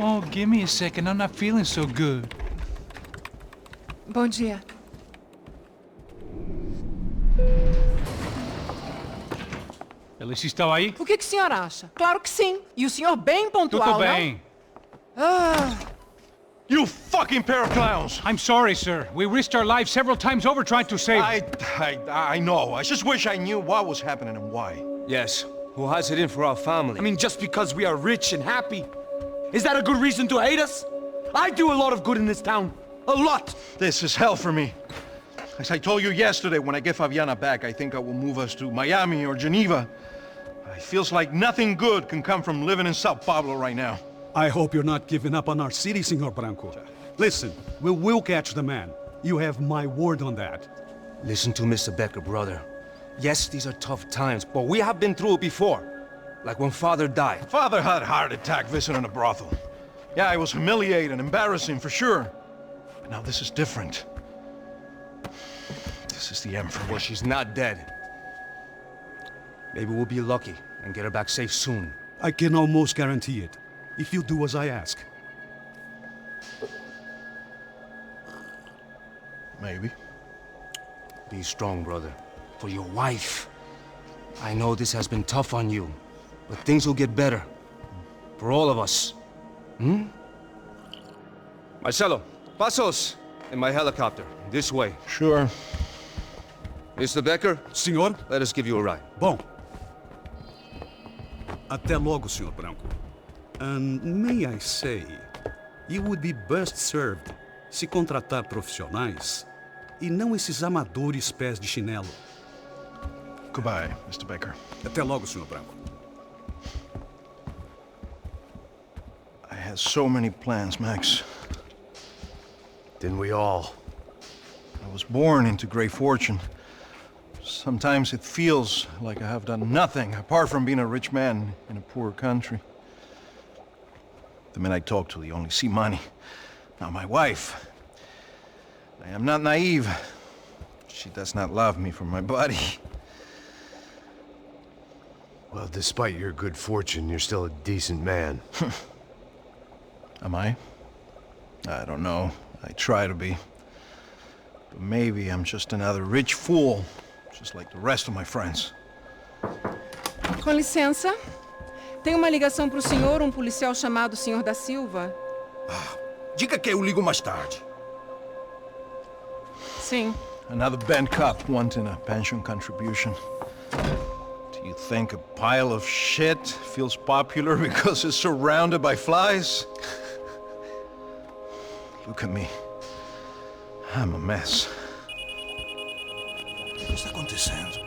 Oh, give me a second. I'm not feeling so good. Bom dia. Alice estava aí? O que o senhor acha? Claro que sim. E o senhor bem pontual, Tudo bem. não? Ah, You fucking pair of clowns! I'm sorry, sir. We risked our lives several times over trying to save... I know. I just wish I knew what was happening and why. Yes, who has it in for our family? I mean, just because we are rich and happy, is that a good reason to hate us? I do a lot of good in this town. A lot! This is hell for me. As I told you yesterday, when I get Fabiana back, I think I will move us to Miami or Geneva. It feels like nothing good can come from living in Sao Paulo right now. I hope you're not giving up on our city, Senor Branco. Listen, we will catch the man. You have my word on that. Listen to Mr. Becker, brother. Yes, these are tough times, but we have been through it before. Like when Father died. Father had a heart attack visiting a brothel. Yeah, it was humiliating, embarrassing, for sure. But now this is different. This is the end for me. Well, she's not dead. Maybe we'll be lucky and get her back safe soon. I can almost guarantee it, if you do as I ask. Maybe. Be strong, brother. For your wife. I know this has been tough on you, but things will get better. For all of us. Hmm? Marcelo, Passos, in my helicopter. This way. Sure. Mr. Becker, Senhor? let us give you a ride. Bom. Até logo, Senhor Branco. And may I say, you would be best served se contratar profissionais e não esses amadores pés de chinelo. Goodbye, Mr. Baker. Até logo, Senhor Branco. I had so many plans, Max. Didn't we all? I was born into great fortune. Sometimes it feels like I have done nothing apart from being a rich man in a poor country. The men I talk to, they only see money. Now my wife, I am not naive. She does not love me for my body. Well, despite your good fortune, you're still a decent man. Am I? I don't know. I try to be. But maybe I'm just another rich fool, just like the rest of my friends. com licença. Tem uma ligação para o senhor, um policial chamado Senhor da Silva. Diga que eu ligo mais tarde. Sim. Another band cop wanting a pension contribution. Do you think a pile of shit feels popular because it's surrounded by flies? Look at me. I'm a mess. O que está acontecendo?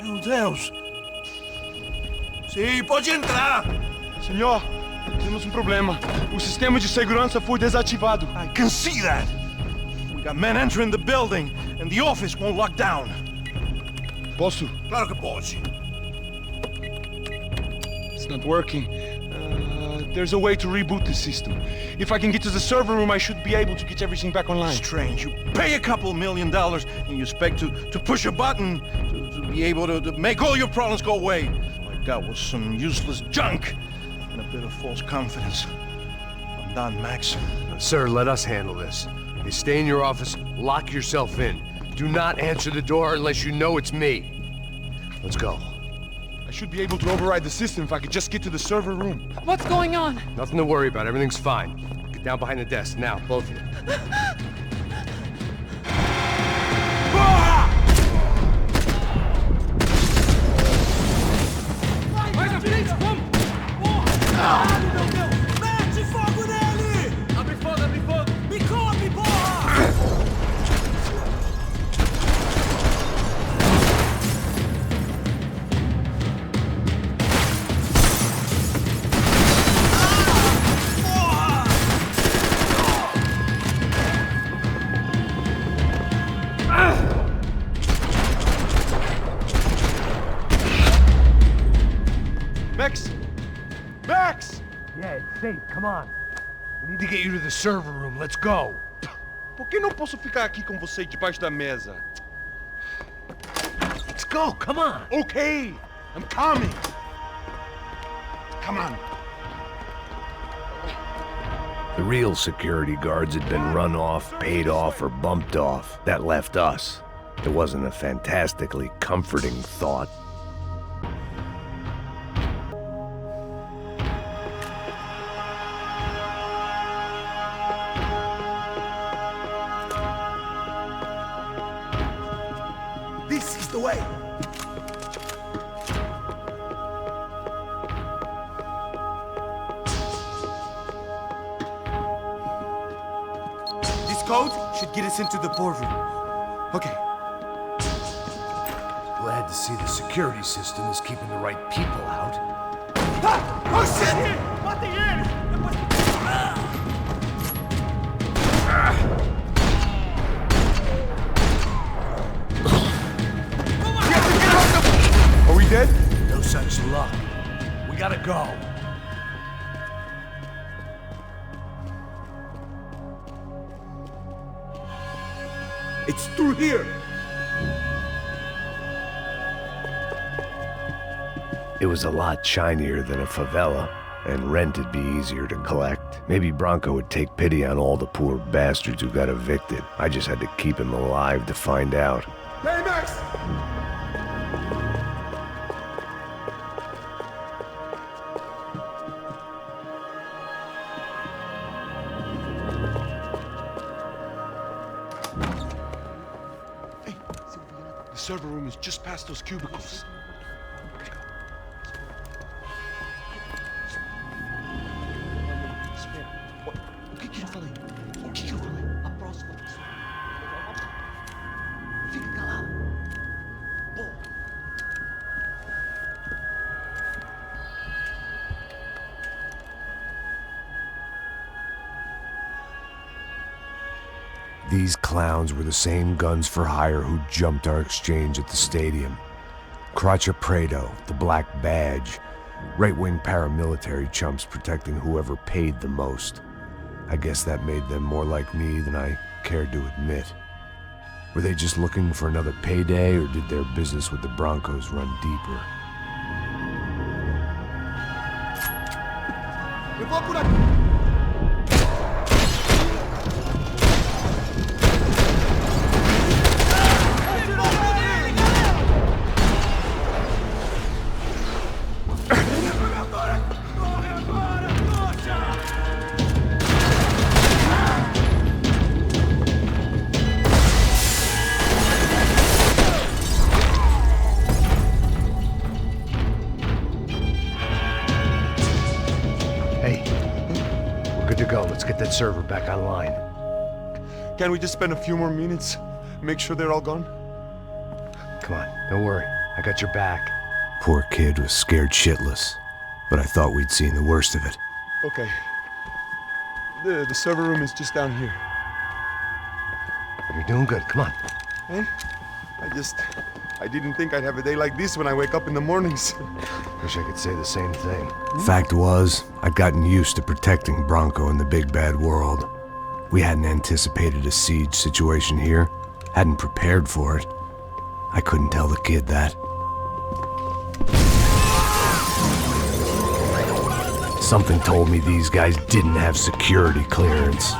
Meu Deus! Sim, pode entrar! Senhor, temos um problema. O sistema de segurança foi desativado. I can see that! We got men entering the building, and the office won't lock down. Posso? Claro que pode. It's not working. There's a way to reboot the system. If I can get to the server room, I should be able to get everything back online. Strange. You pay a couple $1 million, and you expect to push a button to be able to make all your problems go away. All I got was some useless junk and a bit of false confidence. I'm done, Max. Sir, let us handle this. You stay in your office, lock yourself in. Do not answer the door unless you know it's me. Let's go. I should be able to override the system if I could just get to the server room. What's going on? Nothing to worry about. Everything's fine. Get down behind the desk now, both of you. Mete fogo nele! Abre fogo, abre fogo! Me come, porra! Max! Max! Yeah, it's safe. Come on. We need to get you to the server room. Let's go. Por que não posso ficar aqui com você debaixo da mesa? Let's go. Come on. Okay, I'm coming. Come on. The real security guards had been run off, paid off, or bumped off. That left us. It wasn't a fantastically comforting thought. This is the way. This code should get us into the boardroom. Okay. Glad to see the security system is keeping the right people out. Ah! Oh shit! What the hell? Are we dead? No such luck. We gotta go. It's through here. It was a lot shinier than a favela, and rent'd be easier to collect. Maybe Branco would take pity on all the poor bastards who got evicted. I just had to keep him alive to find out. Hey, Max! The server room is just past those cubicles. O que eu falei? O que eu falei? A próxima pessoa. Fica calado. Boa. These clowns were the same guns for hire who jumped our exchange at the stadium. Crotcha Prado, the Black Badge, right-wing paramilitary chumps protecting whoever paid the most. I guess that made them more like me than I cared to admit. Were they just looking for another payday, or did their business with the Broncos run deeper? Eu vou por aqui. Let's get that server back online. Can't we just spend a few more minutes? Make sure they're all gone? Come on, don't worry. I got your back. Poor kid was scared shitless, but I thought we'd seen the worst of it. Okay. The server room is just down here. You're doing good. Come on. Hey? I didn't think I'd have a day like this when I wake up in the mornings. Wish I could say the same thing. Fact was, I'd gotten used to protecting Branco in the big bad world. We hadn't anticipated a siege situation here, hadn't prepared for it. I couldn't tell the kid that. Something told me these guys didn't have security clearance.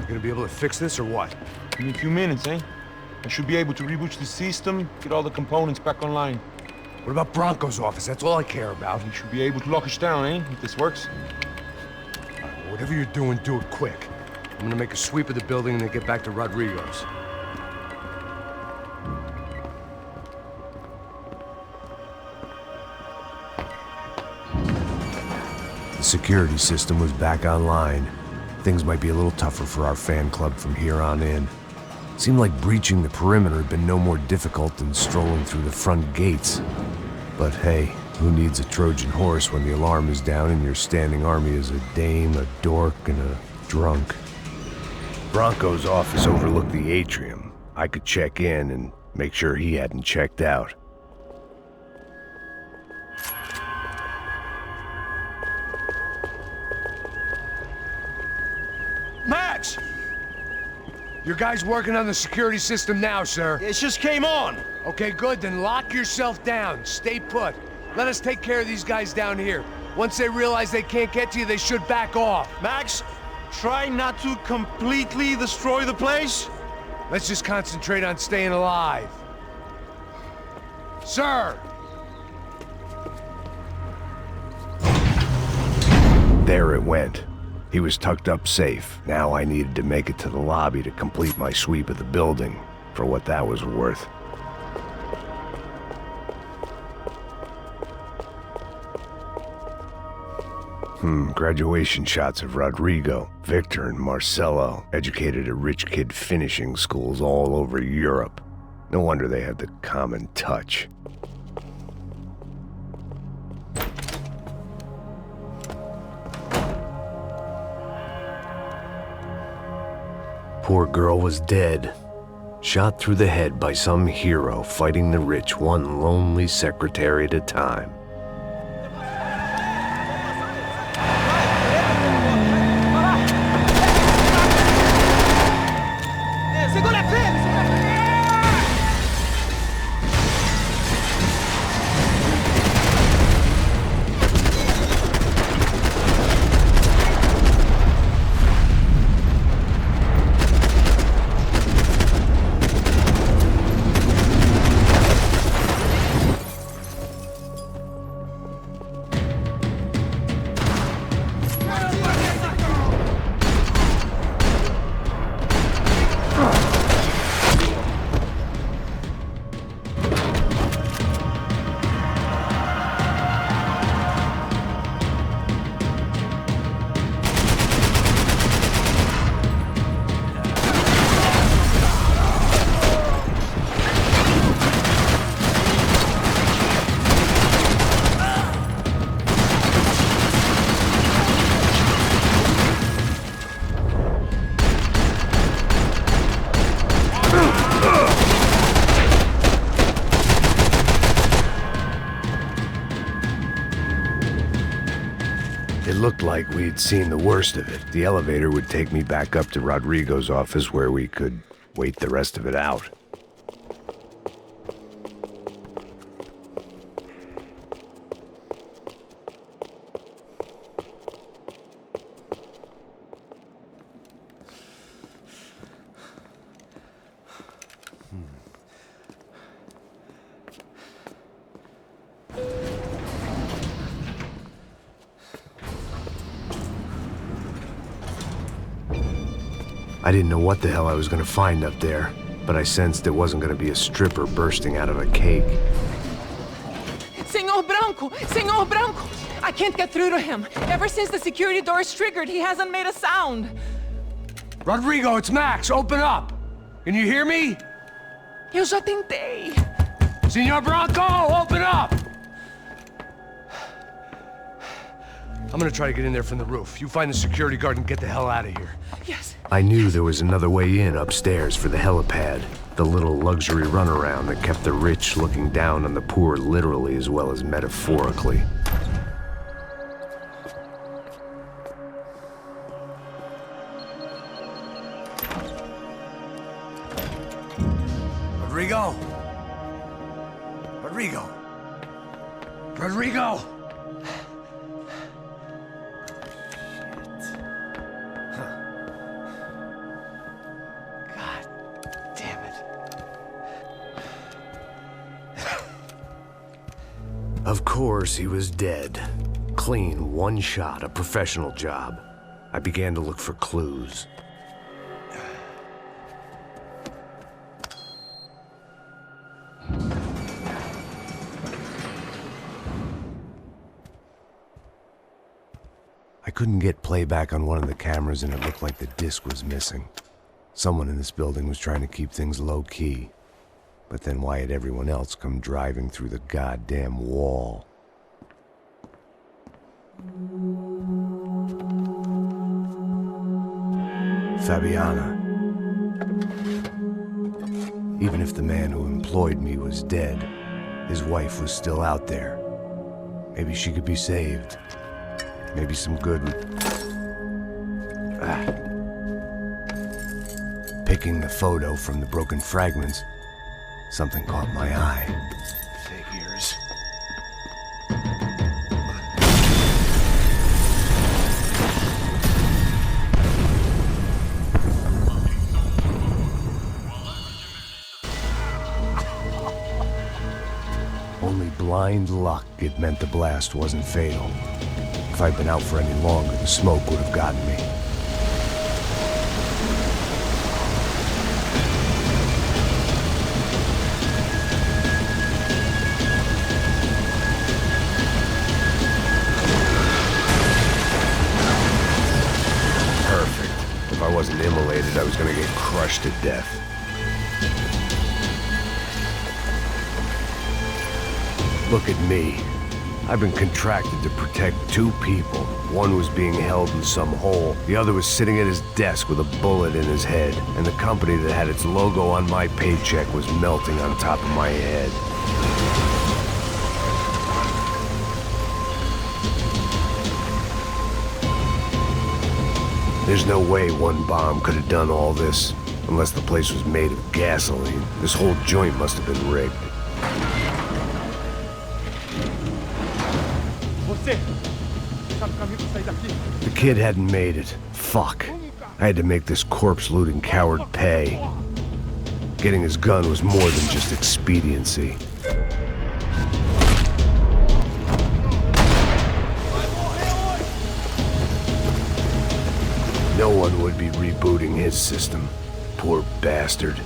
gonna be able to fix this or what? In a few minutes, eh? I should be able to reboot the system, get all the components back online. What about Branco's office? That's all I care about. You should be able to lock us down, eh? If this works. Whatever you're doing, do it quick. I'm gonna make a sweep of the building and then get back to Rodrigo's. The security system was back online. Things might be a little tougher for our fan club from here on in. Seemed like breaching the perimeter had been no more difficult than strolling through the front gates. But hey, who needs a Trojan horse when the alarm is down and your standing army is a dame, a dork, and a drunk? Branco's office overlooked the atrium. I could check in and make sure he hadn't checked out. Max! Your guy's working on the security system now, sir. It just came on. Okay, good, then lock yourself down. Stay put. Let us take care of these guys down here. Once they realize they can't get to you, they should back off. Max, try not to completely destroy the place. Let's just concentrate on staying alive. Sir! There it went. He was tucked up safe. Now I needed to make it to the lobby to complete my sweep of the building, for what that was worth. Graduation shots of Rodrigo, Victor, and Marcelo, educated at rich kid finishing schools all over Europe. No wonder they had the common touch. Poor girl was dead, shot through the head by some hero fighting the rich one lonely secretary at a time. It looked like we'd seen the worst of it. The elevator would take me back up to Rodrigo's office where we could wait the rest of it out. I didn't know what the hell I was going to find up there, but I sensed it wasn't going to be a stripper bursting out of a cake. Senor Branco! Senor Branco! I can't get through to him. Ever since the security door is triggered, he hasn't made a sound. Rodrigo, it's Max. Open up. Can you hear me? Eu já tentei. Senor Branco, open up! I'm gonna try to get in there from the roof. You find the security guard and get the hell out of here. Yes. I knew there was another way in upstairs for the helipad, the little luxury runaround that kept the rich looking down on the poor literally as well as metaphorically. Rodrigo? Rodrigo? Rodrigo? Of course, he was dead. Clean, one shot, a professional job. I began to look for clues. I couldn't get playback on one of the cameras and it looked like the disc was missing. Someone in this building was trying to keep things low-key. But then why had everyone else come driving through the goddamn wall? Fabiana. Even if the man who employed me was dead, his wife was still out there. Maybe she could be saved. Maybe some good would... Picking the photo from the broken fragments, something caught my eye. Figures. Only blind luck it meant the blast wasn't fatal. If I'd been out for any longer, the smoke would have gotten me. Perfect. If I wasn't immolated, I was gonna get crushed to death. Look at me. I've been contracted to protect two people. One was being held in some hole. The other was sitting at his desk with a bullet in his head. And the company that had its logo on my paycheck was melting on top of my head. There's no way one bomb could have done all this. Unless the place was made of gasoline. This whole joint must have been rigged. The kid hadn't made it. Fuck. I had to make this corpse-looting coward pay. Getting his gun was more than just expediency. No one would be rebooting his system. Poor bastard.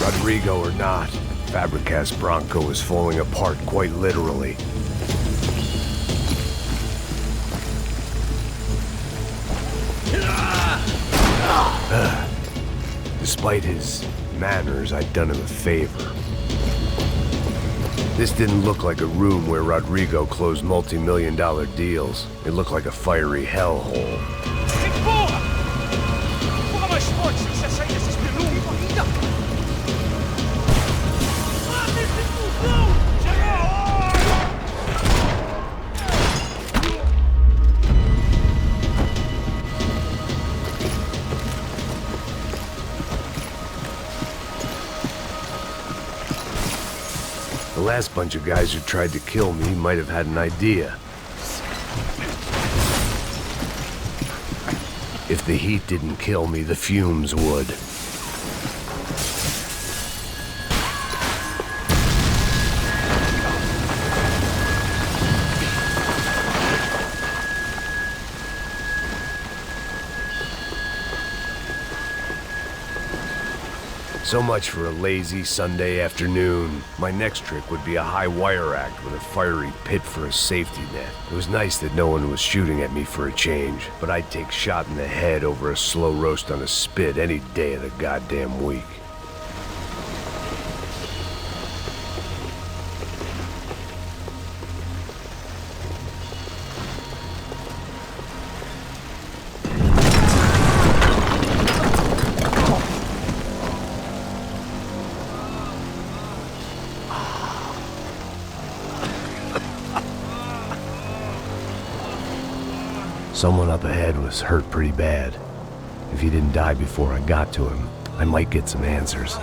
Rodrigo or not, Fabricas Branco is falling apart quite literally. Despite his manners, I'd done him a favor. This didn't look like a room where Rodrigo closed multi-million-dollar deals. It looked like a fiery hellhole. The last bunch of guys who tried to kill me might have had an idea. If the heat didn't kill me, the fumes would. So much for a lazy Sunday afternoon. My next trick would be a high wire act with a fiery pit for a safety net. It was nice that no one was shooting at me for a change, but I'd take shot in the head over a slow roast on a spit any day of the goddamn week. Someone up ahead was hurt pretty bad. If he didn't die before I got to him, I might get some answers.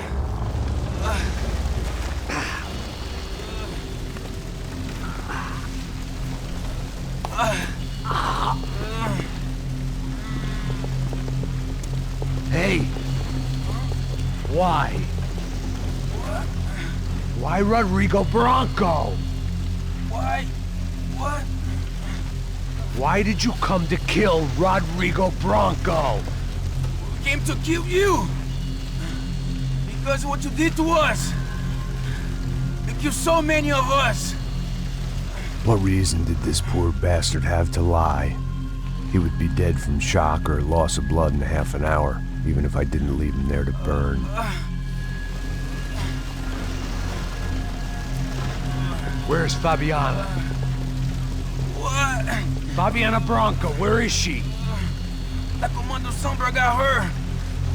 Hey! Why? Why Rodrigo Branco? Why? What? Why did you come to kill Rodrigo Branco? We came to kill you! Because of what you did to us! You killed so many of us! What reason did this poor bastard have to lie? He would be dead from shock or loss of blood in half an hour, even if I didn't leave him there to burn. Where's Fabiana? What? Fabiana Branco, where is she? La Comando Sombra got her!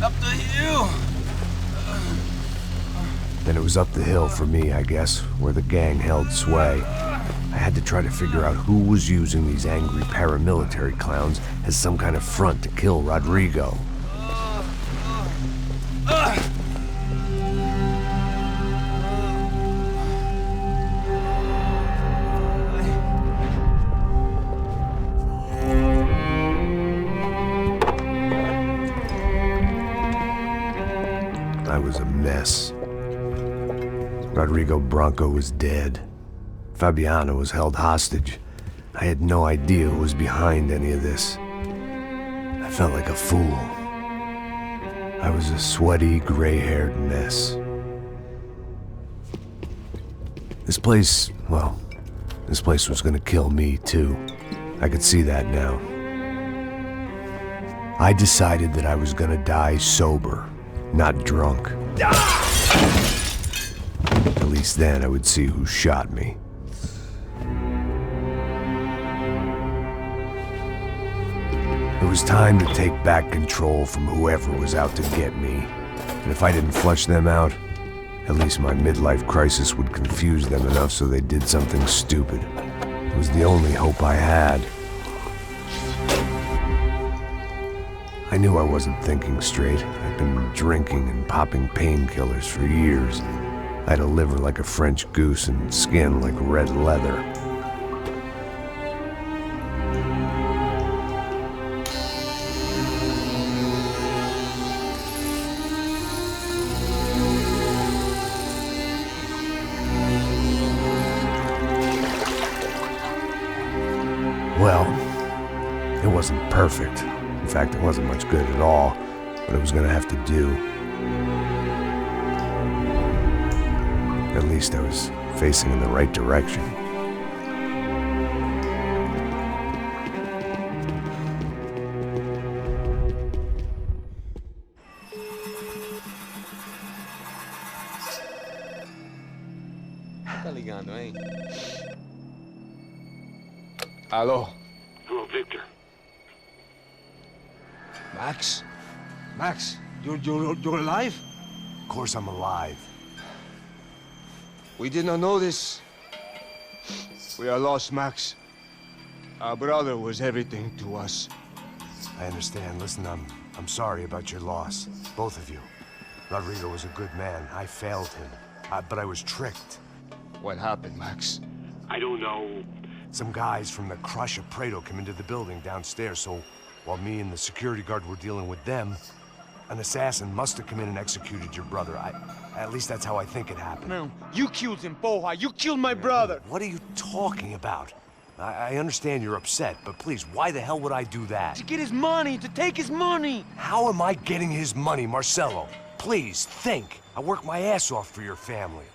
Up the hill! Then it was up the hill for me, I guess, where the gang held sway. I had to try to figure out who was using these angry paramilitary clowns as some kind of front to kill Rodrigo. I was a mess. Rodrigo Branco was dead. Fabiana was held hostage. I had no idea who was behind any of this. I felt like a fool. I was a sweaty, gray-haired mess. This place, well, this place was gonna kill me too. I could see that now. I decided that I was gonna die sober, not drunk. At least then I would see who shot me. It was time to take back control from whoever was out to get me. And if I didn't flush them out, at least my midlife crisis would confuse them enough so they did something stupid. It was the only hope I had. I knew I wasn't thinking straight. I'd been drinking and popping painkillers for years. I had a liver like a French goose and skin like red leather. Well, it wasn't perfect. In fact, it wasn't much good at all, but it was gonna have to do. At least I was facing in the right direction. Tá ligando, hein? Alô? Hello, Victor. Max? Max, you're alive? Of course I'm alive. We did not know this. We are lost, Max. Our brother was everything to us. I understand. Listen, I'm sorry about your loss. Both of you. Rodrigo was a good man. I failed him. But I was tricked. What happened, Max? I don't know. Some guys from the chapitre came into the building downstairs, so while me and the security guard were dealing with them, an assassin must have come in and executed your brother. At least that's how I think it happened. No, you killed him, Poha. You killed my brother. What are you talking about? I understand you're upset, but please, why the hell would I do that? To get his money, to take his money. How am I getting his money, Marcelo? Please, think. I worked my ass off for your family.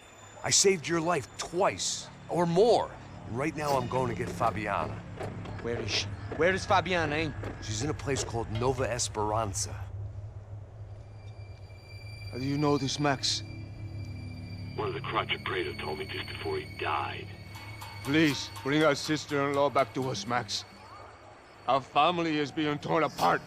I saved your life twice, or more. And right now I'm going to get Fabiana. Where is she? Where is Fabiana, eh? She's in a place called Nova Esperanza. How do you know this, Max? One of the chapitre told me just before he died. Please, bring our sister-in-law back to us, Max. Our family is being torn apart.